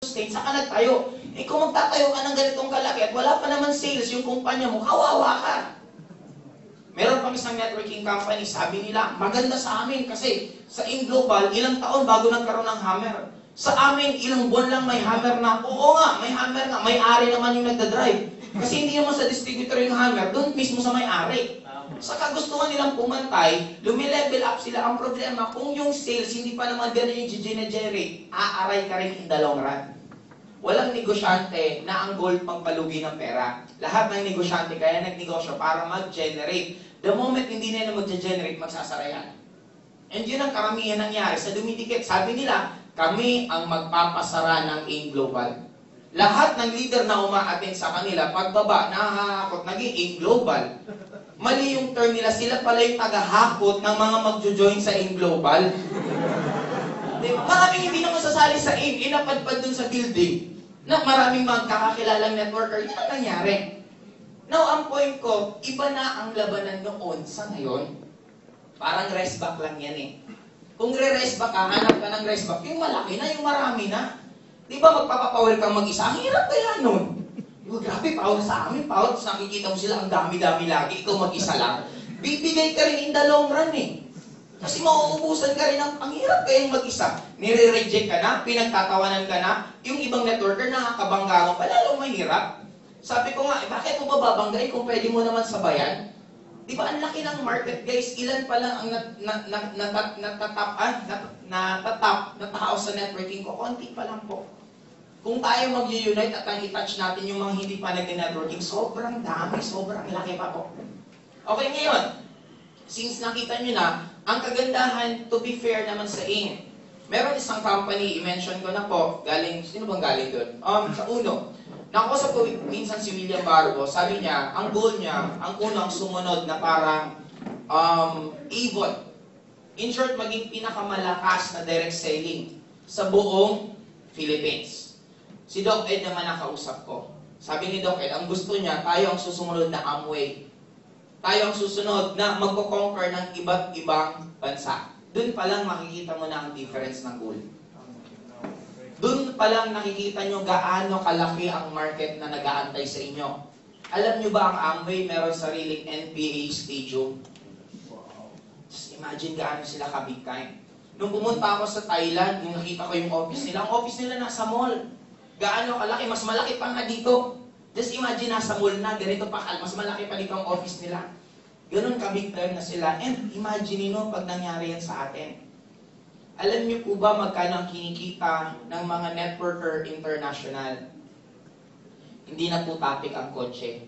stage, saka nagtayo. Eh kung magtatayo ka ng ganitong kalaki at wala pa naman sales yung kumpanya mo, kawawa ka. Meron kami isang networking company, sabi nila, maganda sa amin kasi sa InGlobal, ilang taon bago nagkaroon ng hammer. Sa amin, ilang buwan lang may hammer na. Oo nga, may hammer nga, may-ari naman yung nagdadrive. Kasi hindi naman sa distributor yung hammer, doon mismo sa may-ari. Sa kagustuhan nilang pumantay, lumilevel up sila. Ang problema, kung yung sales hindi pa naman ganun yung generate, aaray ka rin in the long run. Walang negosyante na ang goal pagpalugi ng pera. Lahat ng negosyante kaya nagnegosyo para mag-generate. The moment hindi na mag-generate, magsasara yan. And yun ang karamihan nangyari sa dumidikit. Sabi nila, kami ang magpapasara ng InGlobal. Lahat ng leader na uma-attend sa kanila, pagbaba, nakahakot, naging InGlobal. Mali yung term nila, sila pala yung tagahakot ng mga magjo-join sa InGlobal. Maraming hindi naman sasali sa inapadpad dun sa building na maraming magkakakilalang networker. Yan ang nangyari. Now, ang point ko, iba na ang labanan noon sa ngayon. Parang rest back lang yan eh. Kung re-rest back ka, hanap ka ng rest back, yung malaki na, yung marami na. Di ba magpapapower kang mag-isa? Ang hirap kaya nun. Grabe, power sa amin, power. Tapos nakikita mo sila, ang dami-dami lagi, ikaw mag-isa lang. Bibigay ka rin in the long run eh. Kasi mauubusan ka rin ang hirap kayang mag-isa. Nire-reject ka na, pinagtatawanan ka na, yung ibang networker nakakabangga mo, palalong mahirap. Sabi ko nga, bakit mo bababanggain kung pwede mo naman sabayan? Di ba, ang laki ng market, guys. Ilan pa lang ang natatap sa networking ko? Konti pa lang po. Kung tayo mag-unite at ang i-touch natin yung mga hindi pa nag-networking, sobrang dami, sobrang laki pa po. Okay, ngayon, since nakita nyo na, ang kagandahan, to be fair naman sa ING, meron isang company, i-mention ko na po, galing, sino bang galing doon? Sa Uno. Nakausap ko minsan si William Barbo, sabi niya, ang goal niya, ang unang sumunod na parang Avon. In short, maging pinakamalakas na direct selling sa buong Philippines. Si Doc Ed naman nakausap ko. Sabi ni Doc Ed, ang gusto niya, tayo ang susunod na Amway. Tayo ang susunod na magko-conquer ng iba't ibang bansa. Doon pa lang makikita mo na ang difference ng goal. Doon pa lang nakikita nyo gaano kalaki ang market na nag-aantay sa inyo. Alam nyo ba ang Amway meron sariling NBA stadium? Just imagine gaano sila ka-big time. Nung pumunta ako sa Thailand, nung nakita ko yung office nila, ang office nila nasa mall. Gaano kalaki, mas malaki pa nga dito. Just imagine nasa mall na, ganito pa, mas malaki pa dito ang office nila. Ganon ka-big time na sila. And imagine nyo pag nangyari yan sa atin. Alam niyo po ba magkano ang kinikita ng mga networker international? Hindi na po topic ang kotse.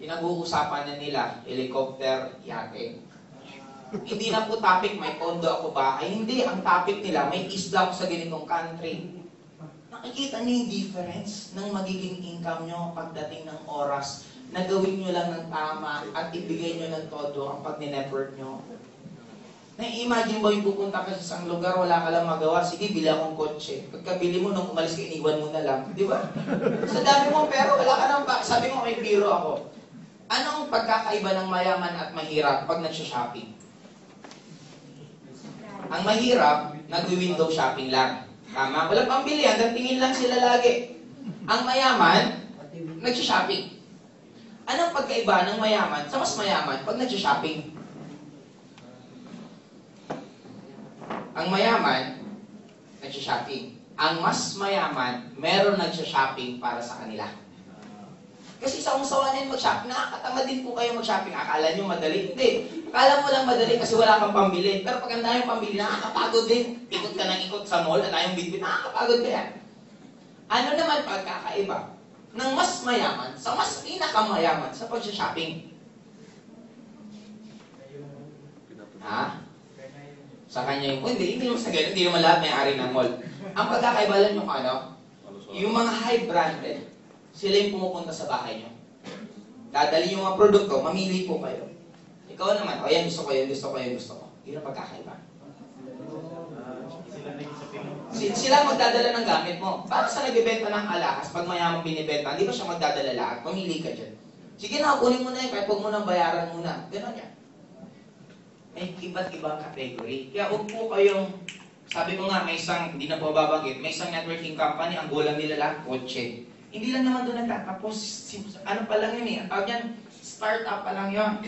Pinag-uusapan na nila, helicopter, yate. Hindi na po topic, may kondo ako ba? Ay hindi, ang topic nila, may isla ako sa ganitong country. Nakikita niyo yung difference ng magiging income nyo pagdating ng oras na gawin nyo lang ng tama at ibigay nyo ng todo ang pag-network nyo. Na-imagine mo yung pupunta ka sa isang lugar, wala ka lang magawa, sige, bili akong kotse. Pagkabili mo, nung umalis ka, iniwan mo na lang. Di ba? Sa dami mo, pero wala ka nang sabi mo, may biro ako. Anong pagkakaiba ng mayaman at mahirap pag nagsha-shopping? Ang mahirap, nag-window shopping lang. Tama? Walang pambili, hanggang tingin lang sila lagi. Ang mayaman, nagsha-shopping. Anong pagkaiba ng mayaman sa mas mayaman pag nagsha-shopping? Ang mayaman, nagsha-shopping. Ang mas mayaman, meron nagsha-shopping para sa kanila. Kasi sa usawa niyan mag-shopping, nakakatamad din po kayo mag-shopping. Akala nyo madali? Hindi. Akala mo lang madali kasi wala kang pambili. Pero pag ang dayong pambili, nakakapagod din. Ikot ka ng ikot sa mall, ang dayong bitbit, nakakapagod ka yan. Ano naman pagkakaiba ng mas mayaman sa mas pinakamayaman sa pag-shopping? Ha? Sa kanya yung, hindi naman sa ganun, hindi naman lahat may-ari ng mall. Ang pagkakaiba lang yung ano, yung mga high-branded, sila yung pumupunta sa bahay nyo. Dadali yung mga produkto, mamili po kayo. Ikaw naman, o yan gusto ko, yan gusto ko, yan gusto ko. Yun ang pagkakaiba. Sila magdadala ng gamit mo. Para sa nagbibenta ng alahas, pag mayamang binibenta, hindi ba siya magdadala lahat? Mamili ka dyan. Sige na, kunin mo na yun, kahit huwag mo nang bayaran muna. Ganon yan. May iba't ibang category. Kaya huwag po kayong Sabi ko nga, may isang, hindi na po babanggit, may isang networking company, ang goal lang nila lahat, kotse. Hindi lang naman doon nagtatapos. Ano pa lang yun eh, ang tawag yan, startup pa lang yun.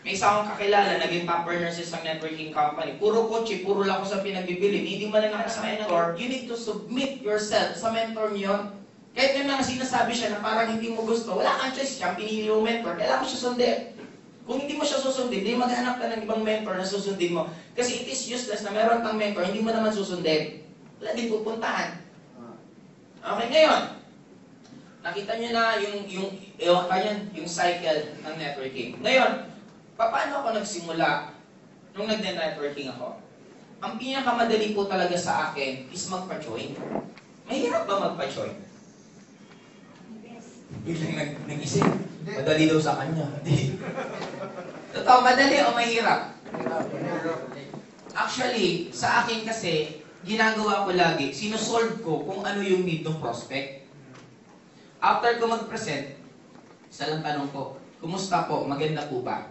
May isa akong kakilala, naging top earner sa isang networking company. Puro kotse, puro lang ako sa pinagbibili. Hindi mo lang sa mentor, you need to submit yourself sa mentor niyo. Kahit yung mga sinasabi siya na parang hindi mo gusto, wala kang choice siya, pinili mo mentor, kailangan mo siya sundin. Kung hindi mo siya susundin, hindi maghanap ka ng ibang mentor na susundin mo. Kasi it is useless na meron kang mentor, hindi mo naman susundin. Wala din pupuntahan. Okay, ngayon, nakita niyo na yung cycle ng networking. Ngayon, paano ako nagsimula nung nagde-networking ako? Ang pinakamadali po talaga sa akin is magpa-join. Mahirap ba magpa-join? Biglang nag-isip. Madali daw sa kanya. Totoo, madali o mahirap? Actually, sa akin kasi, ginagawa ko lagi, sinusolve ko kung ano yung need ng prospect. After ko mag-present, isa lang tanong ko, kumusta po? Maganda po ba?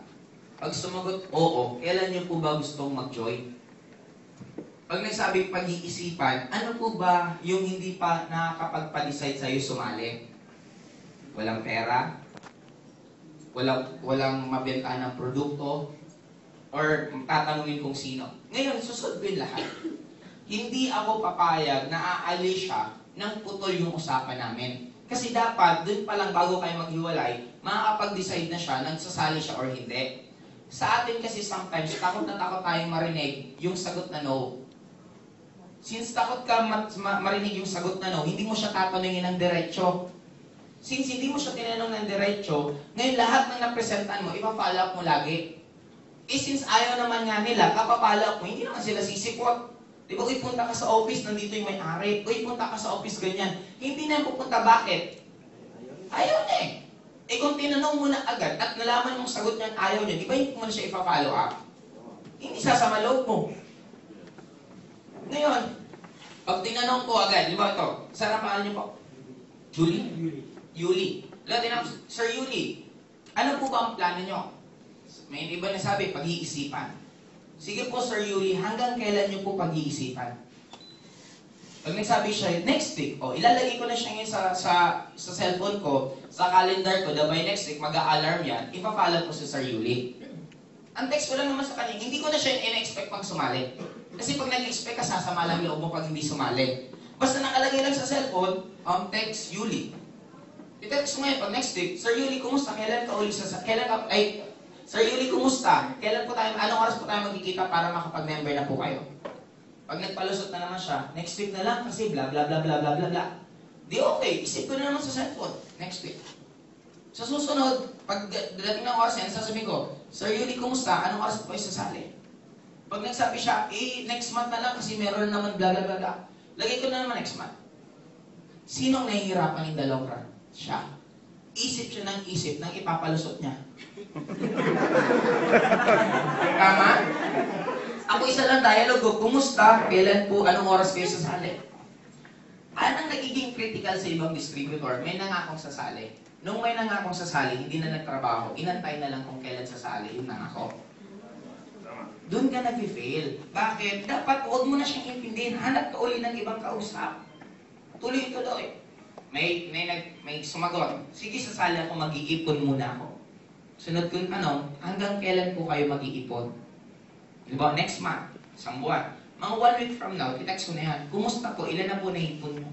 Pag sumagot, oo, kailan niyo po ba gustong mag-join? Pag nagsabing pag-iisipan, ano po ba yung hindi pa nakakapagpa-decide sa'yo sumali? Walang pera? Walang mabenta ng produkto? Or tatanungin kung sino? Ngayon, susolve yun lahat. Hindi ako papayag na aalis siya nang putol yung usapan namin. Kasi dapat, dun pa lang bago kayo maghiwalay, makakapag-decide na siya, nagsasali siya or hindi. Sa atin kasi sometimes, takot na takot tayong marinig yung sagot na no. Since takot ka marinig yung sagot na no, hindi mo siya tatanungin ng diretso. Since hindi mo siya tinanong ng diretso, ngayon lahat ng napresentan mo, ipa-follow up mo lagi. Eh since ayaw naman nga nila, kapapollow up mo, hindi naman sila sisikot. Di ba, uy, punta ka sa office, nandito yung may-ari. Uy, punta ka sa office, ganyan. Hindi na pupunta, bakit? Ayaw na eh. Eh kung tinanong mo na agad at nalaman mong sagot niyan ayaw niya, di ba hindi mo na siya ipa-follow up? Hindi sasama loob mo. Ngayon, pag tinanong ko agad, di ba ito? Saan ang pangalan niyo po? Julie? Yuli. Tinanong, Sir Yuli, ano po ba ang plano niyo? May iba na sabi, pag-iisipan. Sige po, Sir Yuli, hanggang kailan niyo po pag-iisipan? Pag nagsabi siya, next week, ilalagay ko na siya ngayon sa cellphone ko, sa calendar ko, by next week, mag-a-alarm yan, ipa-follow ko si Sir Yuli. Ang text ko lang naman sa kanya, hindi ko na siya in-expect pag sumali. Kasi pag nag-expect ka, sasama lang loob mo pag hindi sumali. Basta nakalagay lang sa cellphone, text Yuli. I-text ko ngayon, pag next week, Sir Yuli, kumusta? Kailan ka uli Sir Yuli, kumusta? Anong oras po tayo magkikita para makapag-member na po kayo? Pag nagpalusot na naman siya, next week na lang kasi bla bla bla bla bla bla bla. Di okay, isip ko na naman sa cellphone, next week. Sa susunod, pag dating ng oras yan, sasabihin ko, Sir Yuli, kumusta? Anong oras po isasali? Pag nagsabi siya, next month na lang kasi meron naman bla bla bla bla. Lagay ko na naman next month. Sinong nahihirapan yung dalawang round? Siya. Isip siya ng isip ng ipapalusot niya. Tama? Ako isa lang dialogue ko, kumusta? Kailan po? Anong oras kayo sasali? Anong nagiging critical sa ibang distributor? May nangakong sasali. Nung may nangakong sasali, hindi na nagtrabaho, inantay na lang kung kailan sasali yung nangako. Doon ka nag-fail. Bakit? Dapat huwag mo na siyang intindihin. Hanap ka uli ng ibang kausap. Tuloy-tuloy. May sumagot. Sige, sasali ako, mag-iipon muna ako. Sunod kong tanong, hanggang kailan po kayo mag-iipon? Diba, next month, isang buwan. Mga 1 week from now, i-text ko na yan. Kumusta po? Ilan na po naipon mo?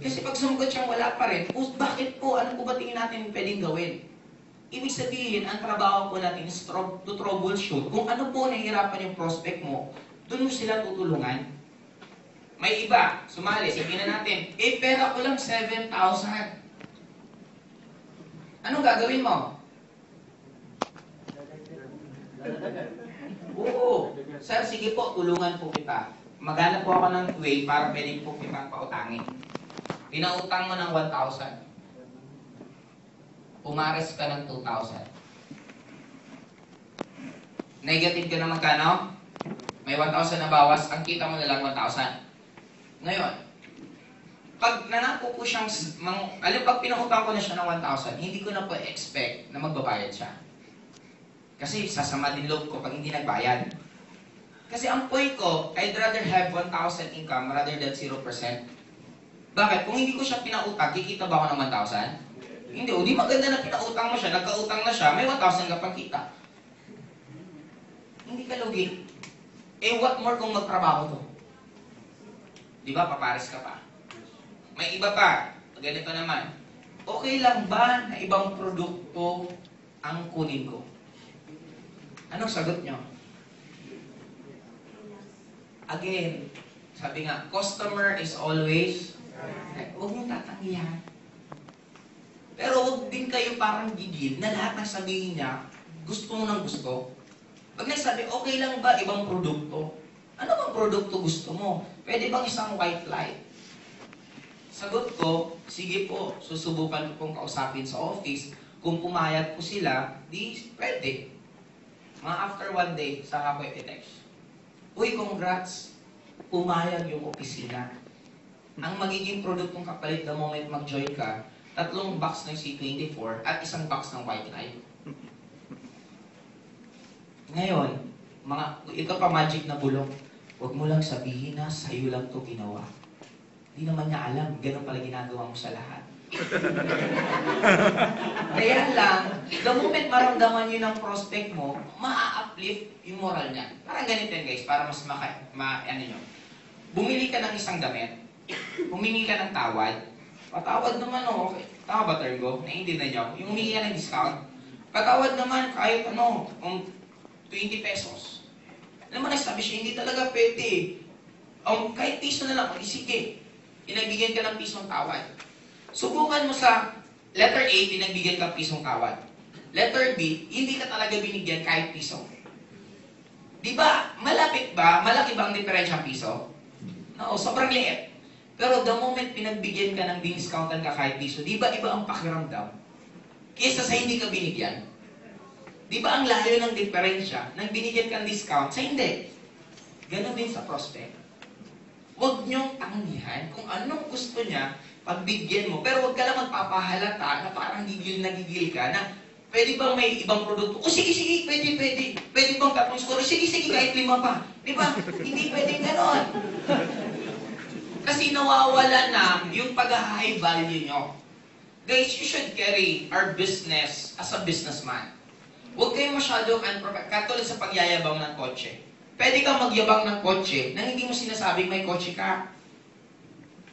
Kasi pag sumagot siyang wala pa rin, bakit po? Ano po ba tingin natin pwedeng gawin? Ibig sabihin, ang trabaho po natin is to troubleshoot. Kung ano po nahihirapan yung prospect mo, doon mo sila tutulungan. May iba, sumali, sabihin na natin, pera ko lang 7,000. Anong gagawin mo? Oo. Sir, sige po, tulungan po kita. Maghanap po ako ng way para pwede po kitang pautangin. Pinautang mo ng 1,000. Umares ka ng 2,000. Negative ka na magkano? May 1,000 na bawas, ang kita mo na lang 1,000. Ngayon, pag nanako ko siyang, pag pinautang ko na siya ng 1,000, hindi ko na po expect na magbabayad siya. Kasi sasama din loob ko pag hindi nagbayad. Kasi ang point ko, I'd rather have 1,000 income rather than 0%. Bakit? Kung hindi ko siya pinautang, kikita ba ako ng 1,000? Hindi, o di maganda na pinautang mo siya, nagkautang na siya, may 1,000 ka pang kita. Hindi ka lugi. Eh, what more kung magtrabaho to? Di ba, papares ka pa? May iba pa. Ganito naman. Okay lang ba na ibang produkto ang kunin ko? Anong sagot nyo? Again, sabi nga, customer is always right. Huwag mong tatanggihan. Pero huwag din kayo parang gigil na lahat ng sabihin niya, gusto mo ng gusto. Pag nagsabi, okay lang ba ibang produkto? Ano bang produkto gusto mo? Pwede bang isang white light? Sagot ko, sige po, susubukan ko pong kausapin sa office. Kung pumayag po sila, di pwede. Mga after 1 day, saka ko i-text. Uy, congrats! Pumayag yung opisina. Ang magiging produktong kapalit the moment mag-join ka, 3 box ng C24 at 1 box ng white light. Ngayon, ito pa magic na bulong. Huwag mo lang sabihin na sa'yo lang to ginawa. Hindi naman niya alam, ganun pala ginagawa mo sa lahat. Kaya lang, the moment maramdaman yun ng prospect mo, maa-uplift yung moral niya. Parang ganito yun guys, para mas ano nyo. Bumili ka ng isang damit, humingi ka ng tawad, patawad naman okay. Tama ba term ko? Naiintindihan niyo? Yung humingi ka ng discount. Patawad naman kahit 20 pesos. Alam mo, nagsabi siya, hindi talaga pwede. Kahit piso na lang, sige. Pinagbigyan ka ng pisong tawad. Subukan mo sa letter A, pinagbigyan ka ng pisong tawad. Letter B, hindi ka talaga binigyan kahit piso. Di ba, malapit ba? Malaki ba ang diferensya piso? No, sobrang liit. Pero the moment pinagbigyan ka ng diniscountan ka kahit piso, di ba iba ang pakiramdam? Kesa sa hindi ka binigyan. Di ba ang layo ng diferensya nang binigyan kang discount sa hindi? Ganon din sa prospect. Huwag niyong tanggihan kung anong gusto niya, pagbigyan mo. Pero huwag ka lang magpapahalata na parang gigil ka na pwede bang may ibang produkto? O sige, pwede. Pwede bang 3 score? Sige, kahit 5 pa. Di ba? Hindi pwedeng ganon. Kasi nawawala na yung pag-high value nyo. Guys, you should carry our business as a businessman. Huwag kayong masyadong katulad sa pagyayabang ng kotse. Pwede kang magyabang ng kotse nang hindi mo sinasabing may kotse ka.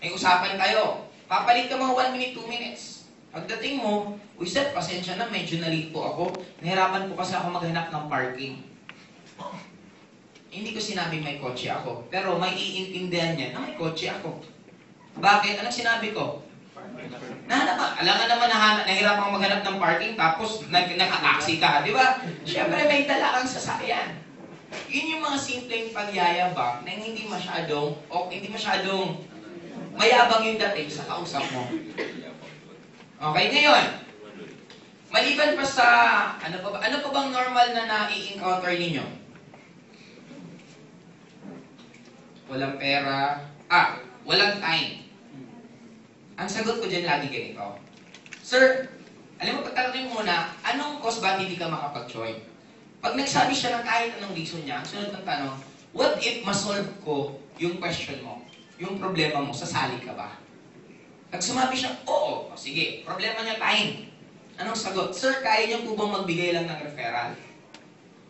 May usapan kayo. Papalit ka mga 1 minute, 2 minutes. Pagdating mo, uy sir, pasensya na, medyo nalito ako. Nahirapan po kasi ako maghanap ng parking. Hindi ko sinabing may kotse ako. Pero may iintindihan niya na may kotse ako. Bakit? Anong sinabi ko? Alam nga naman nahirapan kang maghanap ng parking tapos nakataksi ka, di ba? Siyempre may dala kang sasakyan. Yun yung mga simpleng pagyayabang na hindi masyadong mayabang yung dating sa kausap mo. Okay, ngayon, maliban pa sa, ano pa bang normal na nai-encounter ninyo? Walang pera, walang time. Ang sagot ko dyan lagi ganito. Sir, alam mo, pagtatanong muna, anong cause ba hindi ka makapag-join? Pag nagsabi siya ng kahit anong reason niya, ang sunod ng tanong, what if masolve ko yung question mo, yung problema mo, sasali ka ba? Pag sumabi siya, oo, sige, problema niya time. Anong sagot? Sir, kaya niyo po bang magbigay lang ng referral?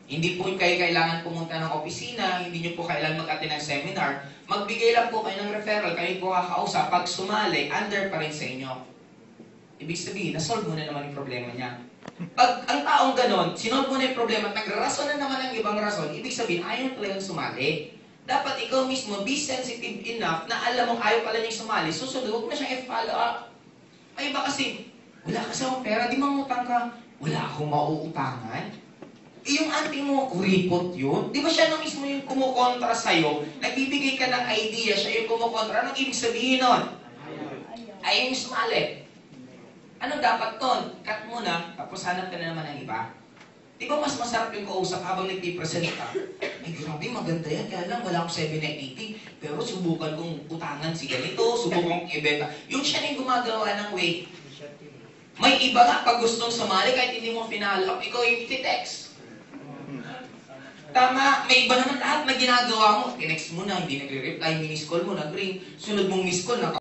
Hindi po kayo kailangan pumunta ng opisina, hindi niyo po kailangan mag-attend ng seminar. Magbigay lang po kayo ng referral, kayo po kakausap. Pag sumali, under pa rin sa inyo. Ibig sabihin, nasolve mo na naman yung problema niya. Pag ang taong ganon, sinolve mo na yung problema at nagrason na naman ang ibang rason, ibig sabihin, ayaw talagang sumali. Dapat ikaw mismo, be sensitive enough na alam mo ayaw pala niyang sumali. Susunod, huwag mo siyang i-follow up. Ay ba kasi, wala kasi akong pera, di mangutang ka. Wala akong mauutangan. Yung auntie mo, kuripot yun. Di ba siya na mismo yung kumukontra sa'yo? Nagbibigay ka ng idea, siya yung kumukontra. Anong ibig sabihin nun? Ayaw yung sumali. Anong dapat ton? Cut muna, tapos hanap ka na naman ng iba. Di ba mas masarap yung kausap habang nagpipresent ka? Ay, grabe, maganda yan. Kaya lang, wala akong 780. Pero subukan kong utangan si ganito, subukan kong ibenta. Yung siya yung gumagawa ng way. May iba nga, pag gustong sumali, kahit hindi mo final up, ikaw yung iti-text. Tama, may iba naman lahat na ginagawa mo. Tinext mo na, hindi nagre-reply, minis call mo, nag-ring. Sunod mong miss call,